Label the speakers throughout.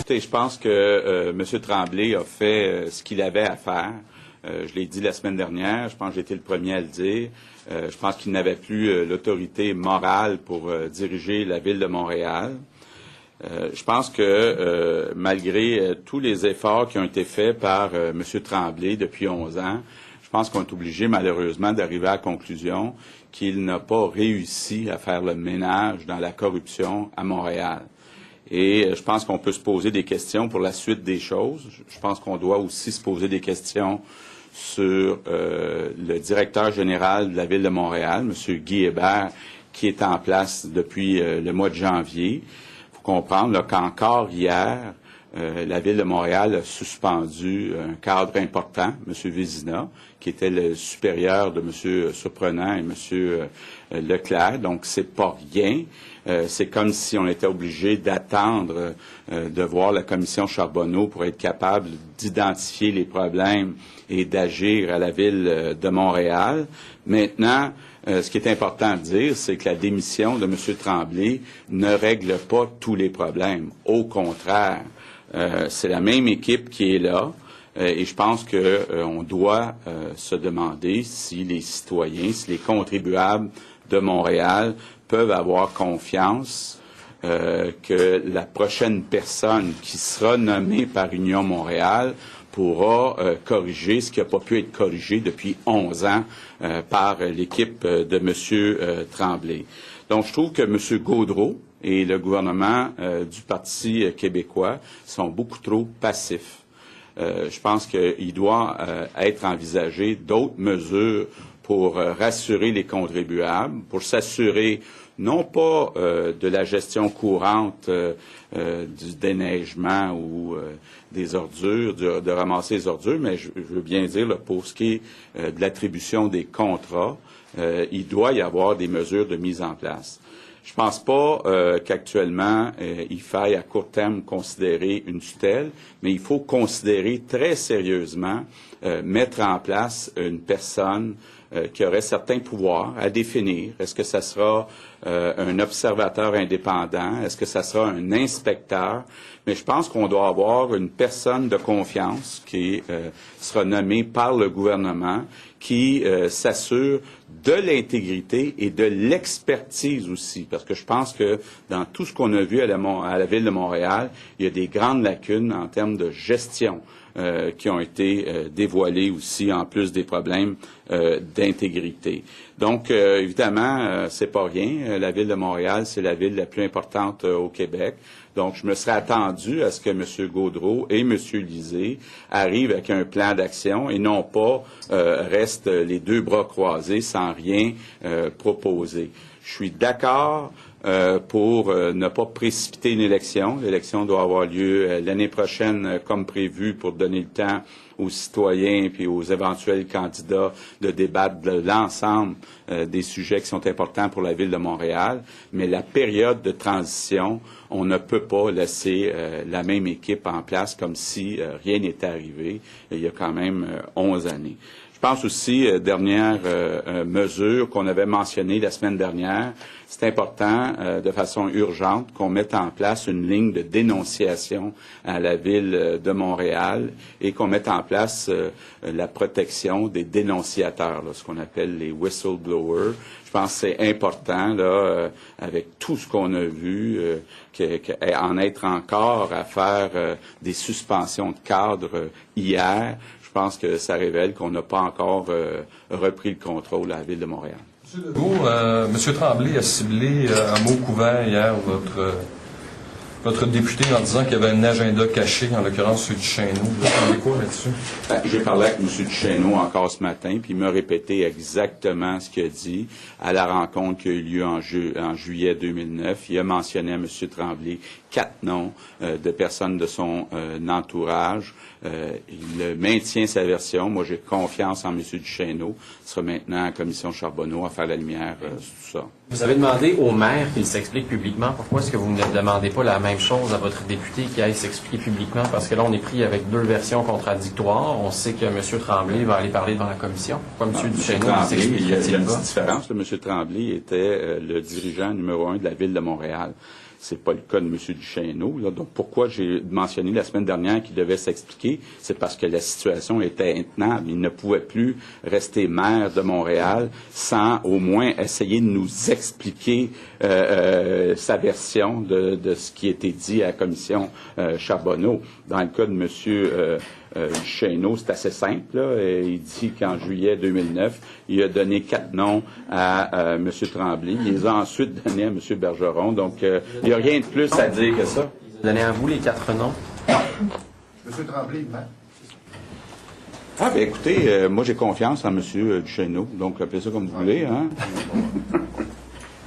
Speaker 1: écoutez, je pense que M. Tremblay a fait ce qu'il avait à faire. Je l'ai dit la semaine dernière, je pense que j'ai été le premier à le dire. Je pense qu'il n'avait plus l'autorité morale pour diriger la Ville de Montréal. Je pense que malgré tous les efforts qui ont été faits par M. Tremblay depuis 11 ans, je pense qu'on est obligé malheureusement d'arriver à la conclusion qu'il n'a pas réussi à faire le ménage dans la corruption à Montréal. Et je pense qu'on peut se poser des questions pour la suite des choses. Je pense qu'on doit aussi se poser des questions sur le directeur général de la Ville de Montréal, M. Guy Hébert, qui est en place depuis le mois de janvier. Il faut comprendre là, qu'encore hier, la Ville de Montréal a suspendu un cadre important, M. Vézina, qui était le supérieur de M. Surprenant et M. Leclerc. Donc, c'est pas rien. C'est comme si on était obligé d'attendre de voir la commission Charbonneau pour être capable d'identifier les problèmes et d'agir à la Ville de Montréal. Maintenant, ce qui est important de dire, c'est que la démission de M. Tremblay ne règle pas tous les problèmes. Au contraire, c'est la même équipe qui est là. Et je pense qu'on doit se demander si les citoyens, si les contribuables de Montréal peuvent avoir confiance que la prochaine personne qui sera nommée par Union Montréal pourra corriger ce qui n'a pas pu être corrigé depuis 11 ans par l'équipe de M. Tremblay. Donc, je trouve que M. Gaudreault et le gouvernement du Parti québécois sont beaucoup trop passifs. Je pense qu'il doit être envisagé d'autres mesures pour rassurer les contribuables, pour s'assurer non pas de la gestion courante du déneigement ou des ordures, de ramasser les ordures, mais je veux bien dire, là, pour ce qui est de l'attribution des contrats, il doit y avoir des mesures de mise en place. Je pense pas qu'actuellement, il faille à court terme considérer une tutelle, mais il faut considérer très sérieusement mettre en place une personne qui aurait certains pouvoirs à définir. Est-ce que ça sera un observateur indépendant? Est-ce que ça sera un inspecteur? Mais je pense qu'on doit avoir une personne de confiance qui sera nommée par le gouvernement, qui s'assure de l'intégrité et de l'expertise aussi. Parce que je pense que dans tout ce qu'on a vu à la Ville de Montréal, il y a des grandes lacunes en termes de gestion qui ont été dévoilées aussi, en plus des problèmes d'intégrité. Donc, évidemment, c'est pas rien. La Ville de Montréal, c'est la ville la plus importante au Québec. Donc, je me serais attendu à ce que M. Gaudreault et M. Lisée arrivent avec un plan d'action et non pas restent les deux bras croisés sans rien proposer. Je suis d'accord pour ne pas précipiter une élection. L'élection doit avoir lieu l'année prochaine comme prévu pour donner le temps aux citoyens puis aux éventuels candidats de débattre de l'ensemble des sujets qui sont importants pour la Ville de Montréal. Mais la période de transition, on ne peut pas laisser la même équipe en place comme si rien n'était arrivé il y a quand même 11 années. Je pense aussi, dernière mesure qu'on avait mentionnée la semaine dernière, c'est important de façon urgente qu'on mette en place une ligne de dénonciation à la Ville de Montréal et qu'on mette en place la protection des dénonciateurs, là, ce qu'on appelle les whistleblowers. Je pense que c'est important, là, avec tout ce qu'on a vu, en être encore à faire des suspensions de cadre hier. Je pense que ça révèle qu'on n'a pas encore repris le contrôle à la Ville de Montréal.
Speaker 2: M. Legault, M. Tremblay a ciblé à mots couverts hier votre député en disant qu'il y avait un agenda caché, en l'occurrence celui du Chesneau. Vous attendez quoi là-dessus?
Speaker 1: J'ai parlé avec M. Duchesneau encore ce matin, puis il m'a répété exactement ce qu'il a dit à la rencontre qui a eu lieu en juillet 2009. Il a mentionné à M. Tremblay 4 noms de personnes de son entourage. Il maintient sa version. Moi, j'ai confiance en M. Duchesneau. Il sera maintenant à la commission Charbonneau à faire la lumière sur ça.
Speaker 3: Vous avez demandé au maire qu'il s'explique publiquement. Pourquoi est-ce que vous ne demandez pas la même chose à votre député qui aille s'expliquer publiquement? Parce que là, on est pris avec deux versions contradictoires. On sait que M. Tremblay va aller parler devant la commission. Pourquoi M. Duchesneau s'explique?
Speaker 1: Il y a une petite différence. M. Tremblay était le dirigeant numéro 1 de la Ville de Montréal. C'est pas le cas de M. Duchesneau. Là. Donc, pourquoi j'ai mentionné la semaine dernière qu'il devait s'expliquer? C'est parce que la situation était intenable. Il ne pouvait plus rester maire de Montréal sans au moins essayer de nous expliquer sa version de ce qui était dit à la commission Charbonneau. Dans le cas de M. Duchesneau, c'est assez simple. Là. Il dit qu'en juillet 2009, il a donné 4 noms à M. Tremblay. Il les a ensuite donnés à M. Bergeron. Donc, il n'y a rien de plus à dire que ça.
Speaker 3: Donnez à vous les 4 noms.
Speaker 4: M. Tremblay,
Speaker 1: Ah, bien écoutez, moi j'ai confiance en M. Duchesneau. Donc, appelez ça comme vous voulez. Hein?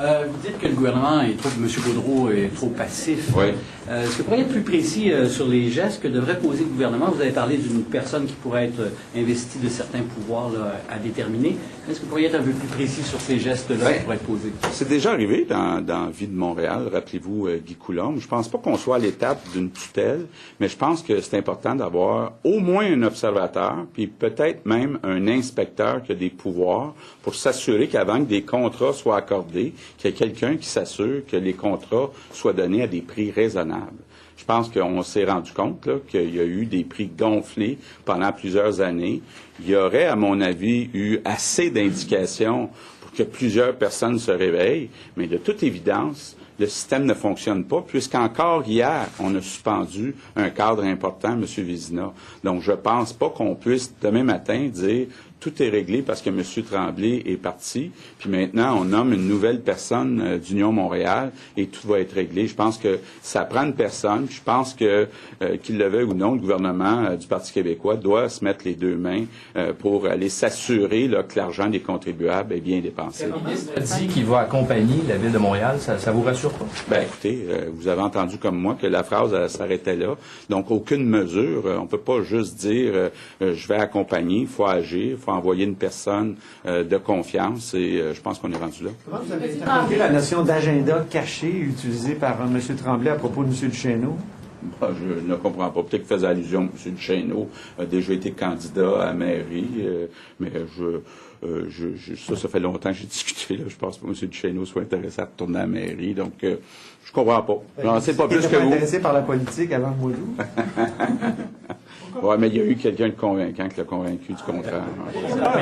Speaker 5: Vous dites que le gouvernement M. Gaudreau est trop passif.
Speaker 1: Oui.
Speaker 5: Est-ce que vous pourriez être plus précis sur les gestes que devrait poser le gouvernement? Vous avez parlé d'une personne qui pourrait être investie de certains pouvoirs là, à déterminer. Est-ce que vous pourriez être un peu plus précis sur ces gestes-là qui pourraient être posés?
Speaker 1: C'est déjà arrivé dans la vie de Montréal. Rappelez-vous Guy Coulombe. Je pense pas qu'on soit à l'étape d'une tutelle, mais je pense que c'est important d'avoir au moins un observateur, puis peut-être même un inspecteur qui a des pouvoirs pour s'assurer qu'avant que des contrats soient accordés, qu'il y ait quelqu'un qui s'assure que les contrats soient donnés à des prix raisonnables. Je pense qu'on s'est rendu compte là, qu'il y a eu des prix gonflés pendant plusieurs années. Il y aurait, à mon avis, eu assez d'indications pour que plusieurs personnes se réveillent, mais de toute évidence, le système ne fonctionne pas, puisqu'encore hier, on a suspendu un cadre important, M. Vézina. Donc, je pense pas qu'on puisse, demain matin, dire tout est réglé parce que M. Tremblay est parti, puis maintenant, on nomme une nouvelle personne d'Union Montréal et tout va être réglé. Je pense que ça prend une personne, puis je pense que, qu'il le veuille ou non, le gouvernement du Parti québécois doit se mettre les deux mains pour aller s'assurer là, que l'argent des contribuables est bien dépensé.
Speaker 6: Le ministre a dit qu'il va accompagner la Ville de Montréal. Ça vous rassure pas?
Speaker 1: Ben écoutez, vous avez entendu comme moi que la phrase s'arrêtait là. Donc, aucune mesure. On peut pas juste dire je vais accompagner, il faut agir, il faut envoyer une personne de confiance et je pense qu'on est rendu là.
Speaker 4: Comment vous avez interprété la notion d'agenda caché utilisée par M. Tremblay à propos de M. Duchesneau?
Speaker 1: Ben, je ne comprends pas. Peut-être qu'il faisait allusion à M. Duchesneau a déjà été candidat à la mairie, mais ça fait longtemps que j'ai discuté. Là. Je pense pas que M. Duchesneau soit intéressé à retourner à la mairie, donc je comprends pas. J'en sais pas plus que vous.
Speaker 4: Intéressé par la politique avant le mois d'août?
Speaker 1: Oui, mais il y a eu quelqu'un de convaincant qui l'a convaincu du contraire.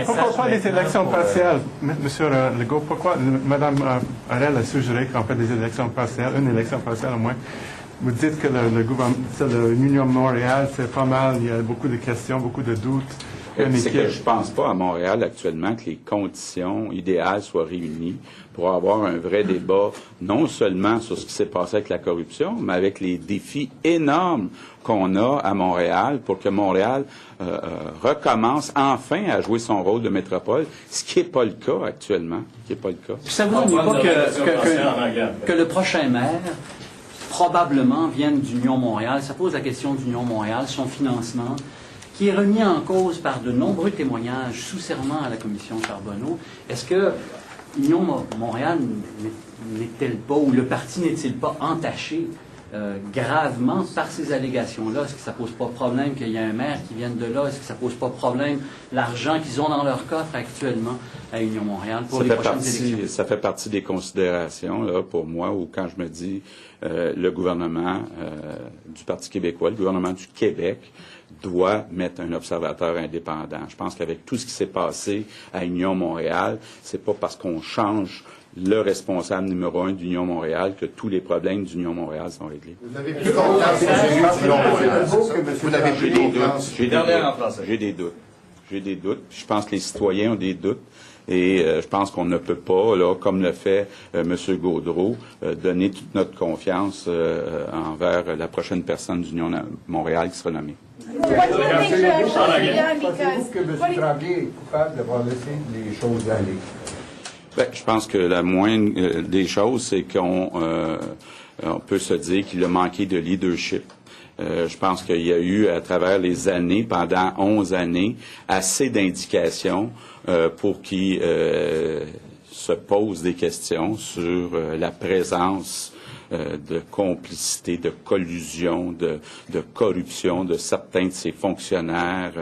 Speaker 7: Pourquoi les élections partielles, Monsieur Legault? Pourquoi Mme Harel a suggéré qu'on fait des élections partielles, une élection partielle au moins? Vous dites que le gouvernement, l'Union de Montréal, c'est pas mal, il y a beaucoup de questions, beaucoup de doutes.
Speaker 1: C'est que je pense pas à Montréal actuellement que les conditions idéales soient réunies pour avoir un vrai débat, non seulement sur ce qui s'est passé avec la corruption, mais avec les défis énormes qu'on a à Montréal pour que Montréal recommence enfin à jouer son rôle de métropole, ce qui n'est pas le cas actuellement.
Speaker 5: Ça vous dit pas que le prochain maire probablement vienne d'Union Montréal? Ça pose la question d'Union Montréal, son financement, qui est remis en cause par de nombreux témoignages sous serment à la commission Charbonneau. Est-ce que Union Montréal n'est-elle pas, ou le parti n'est-il pas entaché gravement par ces allégations-là? Est-ce que ça pose pas problème qu'il y ait un maire qui vienne de là? Est-ce que ça pose pas problème l'argent qu'ils ont dans leur coffre actuellement à Union Montréal pour les prochaines élections?
Speaker 1: Ça fait partie des considérations là, pour moi, où quand je me dis le gouvernement du Parti québécois, le gouvernement du Québec, doit mettre un observateur indépendant. Je pense qu'avec tout ce qui s'est passé à Union Montréal, c'est pas parce qu'on change le responsable numéro 1 d'Union Montréal que tous les problèmes d'Union Montréal sont réglés.
Speaker 4: Vous avez plus confiance que vous n'avez plus confiance.
Speaker 1: J'ai des doutes. Je pense que les citoyens ont des doutes. Et je pense qu'on ne peut pas, là, comme le fait M. Gaudreau, donner toute notre confiance envers la prochaine personne d'Union Montréal qui sera nommée.
Speaker 4: Pensez-vous que M. Tremblay est coupable d'avoir laissé les choses aller?
Speaker 1: Ben, je pense que la moindre des choses, c'est qu'on peut se dire qu'il a manqué de leadership. Je pense qu'il y a eu, à travers les années, pendant 11 années, assez d'indications pour qu'il se pose des questions sur la présence de complicité, de collusion, de corruption de certains de ses fonctionnaires.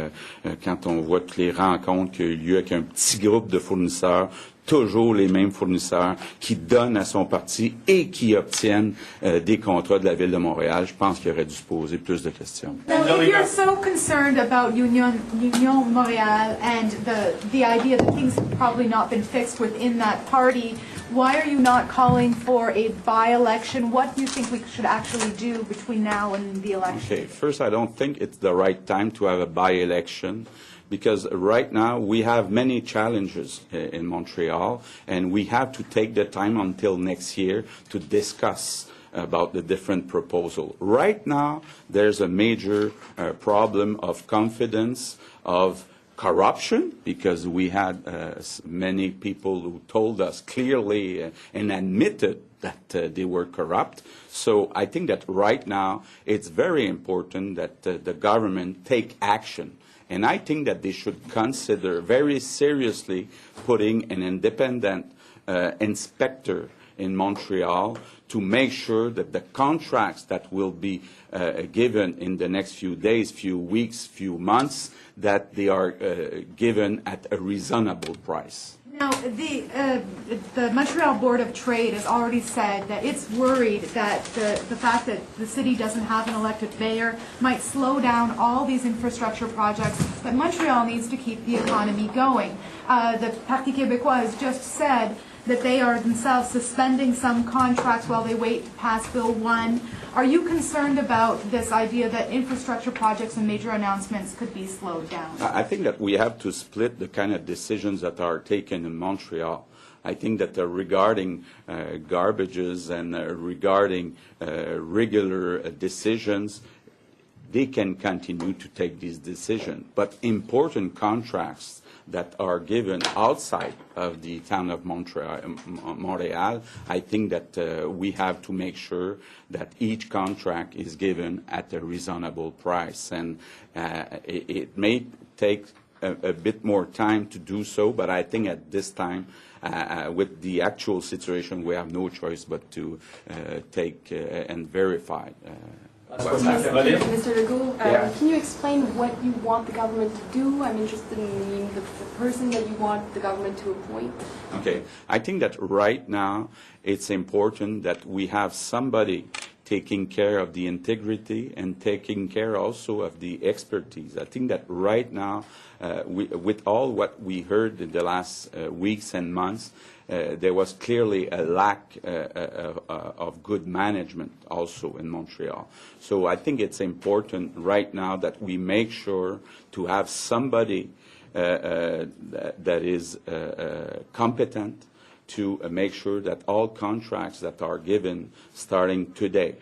Speaker 1: Quand on voit toutes les rencontres qui ont eu lieu avec un petit groupe de fournisseurs, toujours les mêmes fournisseurs qui donnent à son parti et qui obtiennent des contrats de la Ville de Montréal. Je pense qu'il aurait dû se poser plus de questions.
Speaker 8: Now, if you're so concerned about Union Montréal and the idea that things have probably not been fixed within that party, why are you not calling for a by-election? What do you think we should actually do between now and the election?
Speaker 1: Okay, first, I don't think it's the right time to have a by-election, because right now we have many challenges in Montreal, and we have to take the time until next year to discuss about the different proposals. Right now, there's a major problem of confidence, of corruption, because we had many people who told us clearly and admitted that they were corrupt. So I think that right now it's very important that the government take action. And I think that they should consider very seriously putting an independent inspector in Montreal to make sure that the contracts that will be given in the next few days, few weeks, few months, that they are given at a reasonable price.
Speaker 8: Now, the Montreal Board of Trade has already said that it's worried that the fact that the city doesn't have an elected mayor might slow down all these infrastructure projects that Montreal needs to keep the economy going. The Parti Québécois has just said that they are themselves suspending some contracts while they wait to pass Bill 1. Are you concerned about this idea that infrastructure projects and major announcements could be slowed down?
Speaker 1: I think that we have to split the kind of decisions that are taken in Montreal. I think that regarding garbages and regarding regular decisions, they can continue to take these decisions. But important contracts that are given outside of the town of Montreal, I think that we have to make sure that each contract is given at a reasonable price. And it may take a bit more time to do so, but I think at this time, with the actual situation, we have no choice but to take and verify.
Speaker 9: Mr. Legault, can you explain what you want the government to do? I'm interested in the person that you want the government to appoint.
Speaker 1: Okay. I think that right now it's important that we have somebody taking care of the integrity and taking care also of the expertise. I think that right now, with all what we heard in the last weeks and months, there was clearly a lack of good management also in Montreal. So I think it's important right now that we make sure to have somebody that is competent to make sure that all contracts that are given starting today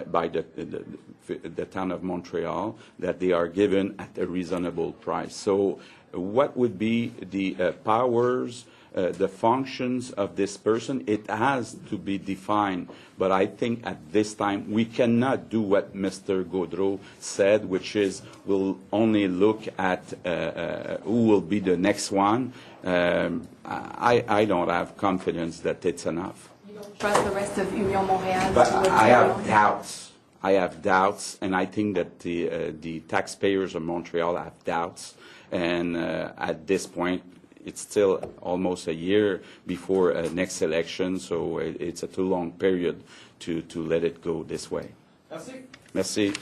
Speaker 1: by the town of Montreal, that they are given at a reasonable price. So what would be the powers, the functions of this person? It has to be defined, but I think at this time we cannot do what Mr. Gaudreault said, which is we'll only look at who will be the next one. I don't have confidence that it's enough.
Speaker 9: You don't trust the rest of Union Montréal?
Speaker 1: But I have doubts. I have doubts, and I think that the taxpayers of Montreal have doubts. And at this point, it's still almost a year before next election, so it's a too long period to let it go this way.
Speaker 3: Merci.
Speaker 1: Merci.